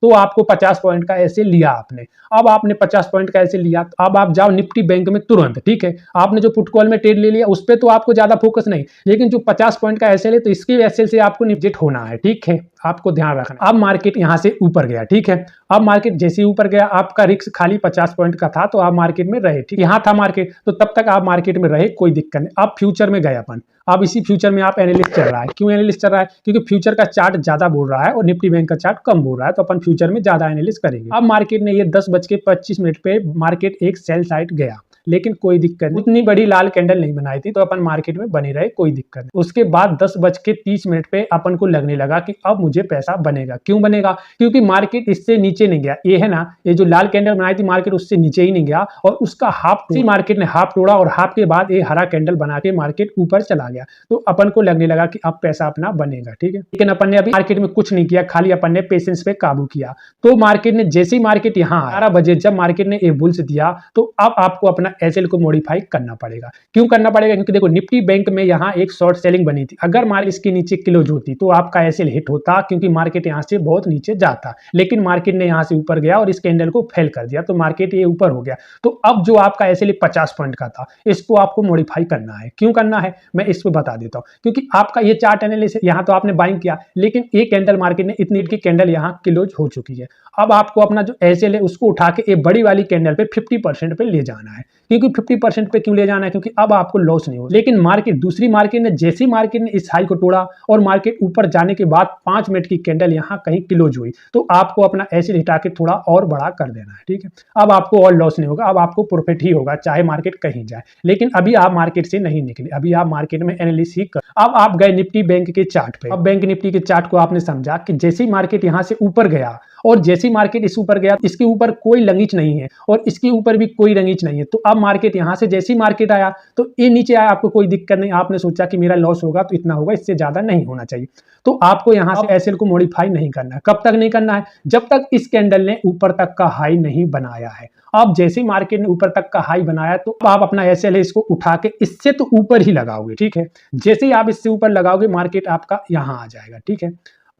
तो आपको 50 पॉइंट का ऐसे लिया आपने। अब आपने 50 पॉइंट का ऐसे लिया, अब आप जाओ निफ्टी बैंक में तुरंत, ठीक है। आपने जो पुट कॉल में ट्रेड ले लिया उस पर तो आपको ज्यादा फोकस नहीं, लेकिन जो 50 पॉइंट का ऐसे ले तो इसकी ऐसे से आपको निफ्ट होना है, ठीक है, आपको ध्यान रखना। अब मार्केट यहां से ऊपर गया, ठीक है। अब मार्केट जैसे ही ऊपर गया, आपका रिस्क खाली 50 पॉइंट का था तो आप मार्केट में रहे, ठीक, यहां था मार्केट तो तब तक आप मार्केट में रहे, कोई दिक्कत नहीं। अब फ्यूचर में गए अपन, अब इसी फ्यूचर में आप एनालिस्ट चल रहा है। क्यों एनालिस्ट चल रहा है? क्योंकि फ्यूचर का चार्ट ज्यादा बोल रहा है और निफ्टी बैंक का चार्ट कम बोल रहा है, तो अपन फ्यूचर में ज्यादा एनालिस्ट करेंगे। अब मार्केट ने ये 10:25 पे मार्केट एक सेल साइड गया, लेकिन कोई दिक्कत नहीं, उतनी बड़ी लाल कैंडल नहीं बनाई थी तो अपन मार्केट में बने रहे, कोई दिक्कत नहीं। उसके बाद 10:30 पे अपन को लगने लगा कि अब मुझे पैसा बनेगा। क्यों बनेगा? क्योंकि मार्केट इससे नीचे नहीं गया, ये है ना, ये जो लाल कैंडल बनाई थी मार्केट उससे नीचे ही नहीं गया और उसका हाफ मार्केट ने हाफ तोड़ा और हाफ के बाद ये हरा कैंडल बना के मार्केट ऊपर चला गया, तो अपन को लगने लगा कि अब पैसा अपना बनेगा, ठीक है। लेकिन अपन ने अभी मार्केट में कुछ नहीं किया, खाली अपन ने पेशेंस पे काबू किया। तो मार्केट ने जैसे ही मार्केट यहाँ 11 बजे जब मार्केट ने एक बुल्स दिया तो अब आपको अपना एसएल को मॉडिफाई करना पड़ेगा। क्यों करना पड़ेगा? क्योंकि देखो निफ्टी बैंक में यहाँ एक शॉर्ट सेलिंग बनी थी, अगर मार्केट इसके नीचे क्लोज होती तो आपका एसएल हिट होता, क्योंकि मार्केट यहाँ से बहुत नीचे जाता, लेकिन मार्केट ने यहाँ से ऊपर गया और इस कैंडल को फेल कर दिया तो मार्केट ये ऊपर हो गया। तो अब जो आपका एसएल 50 पॉइंट का था इसको आपको मॉडिफाई करना है। क्यों करना है मैं इस पर बता देता हूँ, क्योंकि आपका ये चार्ट एनालिसिस यहाँ तो आपने बाइंग किया, लेकिन एक कैंडल मार्केट ने इतनी की कैंडल यहाँ क्लोज हो चुकी है। अब आपको अपना जो एसएल है उसको उठा के एक बड़ी वाली कैंडल पे 50% पे ले जाना है। क्योंकि 50% पे क्यों ले जाना है? क्योंकि अब आपको लॉस नहीं हो। लेकिन मार्केट दूसरी मार्केट ने जैसी मार्केट ने इस हाई को तोड़ा और मार्केट ऊपर जाने के बाद 5 मिनट की कैंडल यहाँ कहीं क्लोज हुई तो आपको अपना एसएल हटा के थोड़ा और बड़ा कर देना है, ठीक है। अब आपको और लॉस नहीं होगा, अब आपको प्रॉफिट ही होगा चाहे मार्केट कहीं जाए। लेकिन अभी आप मार्केट से नहीं निकले, अभी आप मार्केट में एनालिसिस ही कर। अब आप गए निफ्टी बैंक के चार्ट पे। अब बैंक निफ्टी के चार्ट को आपने समझा कि जैसे ही मार्केट यहाँ से ऊपर गया और जैसे ही मार्केट इस ऊपर गया, इसके ऊपर कोई लंगीच नहीं है और इसके ऊपर भी कोई लंगीच नहीं है, तो अब मार्केट यहाँ से जैसे ही मार्केट आया तो ये नीचे आया, आपको कोई दिक्कत नहीं, आपने सोचा कि मेरा लॉस होगा तो इतना होगा, इससे ज्यादा नहीं होना चाहिए। तो आपको यहाँ से एसएल को मॉडिफाई नहीं करना है। कब तक नहीं करना है? जब तक इस कैंडल ने ऊपर तक का हाई नहीं बनाया है। अब जैसे ही मार्केट ने ऊपर तक का हाई बनाया तो आप अपना एसएल है इसको उठा के इससे तो ऊपर ही लगाओगे, ठीक है। जैसे ही आप इससे ऊपर लगाओगे मार्केट आपका यहाँ आ जाएगा, ठीक है।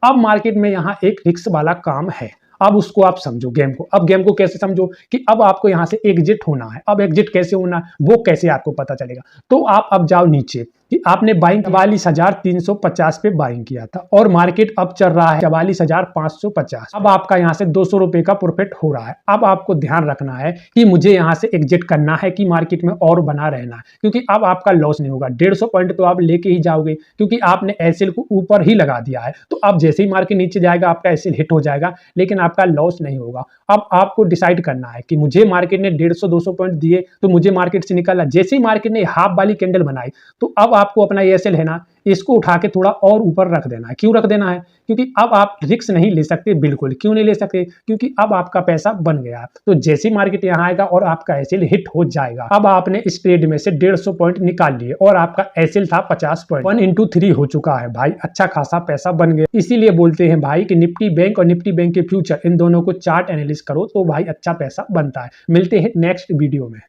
अब मार्केट में यहाँ एक रिस्क वाला काम है, अब उसको आप समझो गेम को। अब गेम को कैसे समझो कि अब आपको यहाँ से एग्जिट होना है। अब एग्जिट कैसे होना है वो कैसे आपको पता चलेगा? तो आप अब जाओ नीचे कि आपने बाइंग 44,350 पे बाइंग किया था और मार्केट अब चल रहा है 44,550। अब आपका यहाँ से 200 रुपए का प्रॉफिट हो रहा है। अब आपको ध्यान रखना है कि मुझे यहाँ से एग्जिट करना है कि मार्केट में और बना रहना है, क्योंकि अब आपका लॉस नहीं होगा। 150 पॉइंट तो आप लेके ही जाओगे क्योंकि आपने एसएल को ऊपर ही लगा दिया है। तो अब जैसे ही मार्केट नीचे जाएगा आपका एसएल हिट हो जाएगा, लेकिन आपका लॉस नहीं होगा। अब आपको डिसाइड करना है कि मुझे मार्केट ने 150-200 पॉइंट दिए तो मुझे मार्केट से निकलना। जैसे ही मार्केट ने हाफ वाली कैंडल बनाई तो अब आपको अपना एसएल है ना इसको उठा के थोड़ा और ऊपर रख देना है। क्यों रख देना है? क्योंकि अब आप रिस्क नहीं ले सकते, बिल्कुल। क्यों नहीं ले सकते? क्योंकि अब आपका पैसा बन गया। तो जैसे ही मार्केट यहाँ आएगा और आपका एसएल हिट हो जाएगा। अब आपने इस ट्रेड में से 150 पॉइंट निकाल लिए और आपका एसएल था 50 पॉइंट, 1 into 3 हो चुका है भाई, अच्छा खासा पैसा बन गया। इसीलिए बोलते हैं भाई कि निफ्टी बैंक और निफ्टी बैंक के फ्यूचर इन दोनों को चार्ट एनालिसिस करो तो भाई अच्छा पैसा बनता है। मिलते हैं नेक्स्ट वीडियो में।